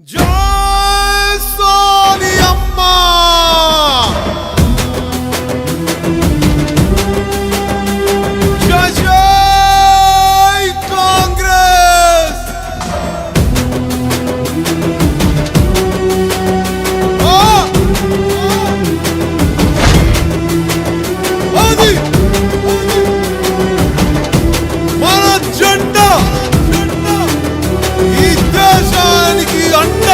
జై సోనియమ్మ జై జై కాంగ్రెస్ అది మన జెండా ఈ దేశానికి అండ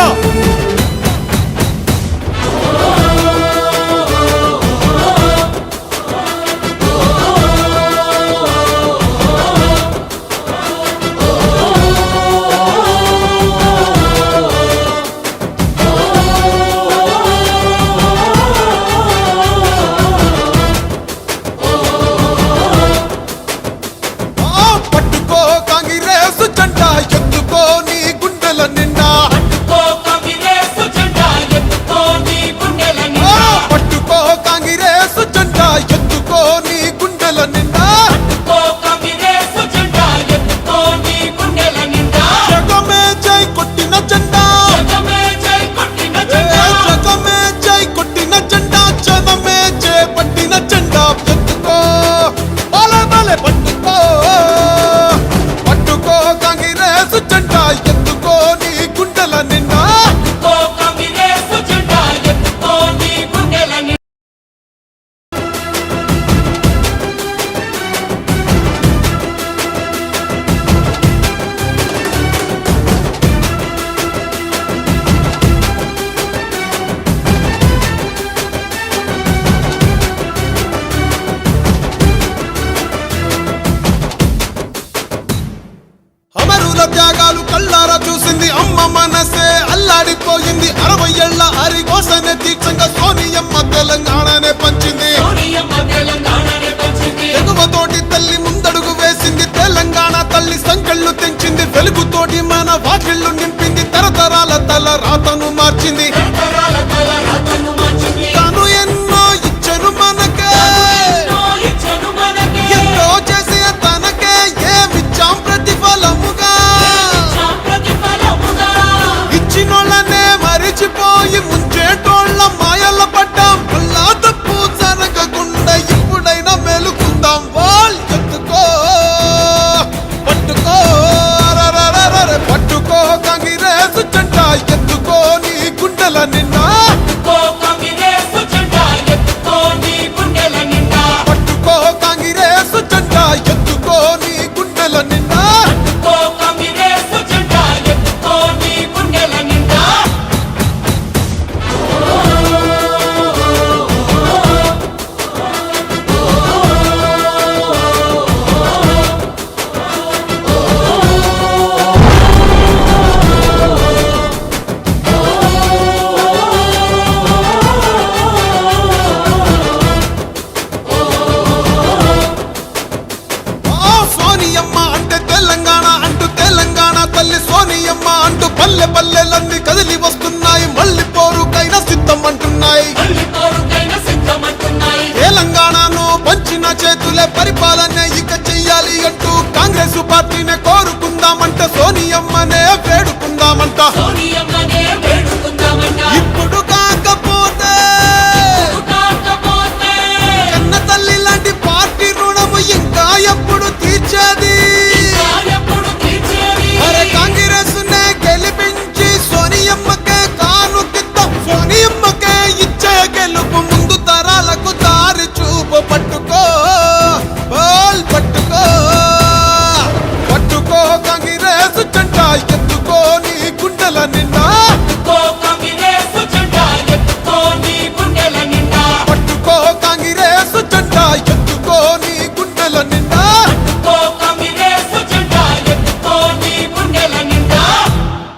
పట్టుకో కాంగ్రెస్ జెండా ఎత్తుకో నీ గుండెల నిండా పట్టుకో కాంగ్రెస్ జెండా ఎత్తుకో నీ గుండెల నిండా జగమే జై కొట్టిన జెండా జగమే జై కొట్టిన జెండా జనమే జై పట్టిన జెండా ఎత్తుకో బలే బలే పట్టుకో పట్టుకో కాంగ్రెస్ జెండా ఎత్తుకో నీ గుండెల నిండా అమరుల త్యాగాలు కళ్ళారా చూసింది అమ్మ మనసే అల్లాడిపోయింది 60 ఏళ్ల అరిగోసనే దీక్షంగా సోనియమ్మ తెలంగాణనే పంచింది ఎగువతోటి తల్లి ముందడుగు వేసింది తెలంగాణ తల్లి సంకెళ్ళు తెంచింది వెలుగుతోటి మన వాకిళ్ళు నింపింది తరతరాల తల రాతను మార్చింది తాను ఎన్నో ఇచ్చను మనకే ఎంతో చేసి తనకే ఏమిచ్చాం ప్రతిఫలముగా ఇచ్చినోళ్ళనే మరిచిపోయి ముంచేటోళ్ళ మాయల పడ్డాం అల్లా తప్పు జరగకుండా ఇప్పుడైనా మేలుకుందాం వాల్ ఎత్తుకో పట్టుకో రరరరర పట్టుకో కాంగ్రెస్ జెండా ఎత్తుకో నీ గుండెల నిండా పట్టుకో కాంగ్రెస్ జెండా ఎత్తుకో నీ గుండెల నిండా సోనియమ్మ అంటే తెలంగాణ అంటూ తెలంగాణ తల్లి సోనియమ్మ అంటూ పల్లె పల్లెలన్నీ కదిలి వస్తున్నాయి మళ్ళీ పోరుకైనా సిద్ధం అంటున్నాయి తెలంగాణను పంచిన చేతులే పరిపాలన ఇక చెయ్యాలి అంటూ కాంగ్రెస్ పార్టీనే కోరుకుందామంట సోనియమ్మనే వేడుకుందామంట ఇప్పుడు కాకపోతే కన్న తల్లి లాంటి పార్టీ రుణము ఇంకా ఎప్పుడు తీర్చేది అరే కాంగ్రెస్ నే గెలిపించి సోనియమ్మకే కానుకిద్దాం సోనియమ్మకే ఇచ్చే గెలుపు ముందు తరాలకు దారి చూపు పట్టుకో బాల్ పట్టుకో పట్టుకో కాంగ్రెస్ జెండా ఎత్తుకో నీ గుండెల నిండా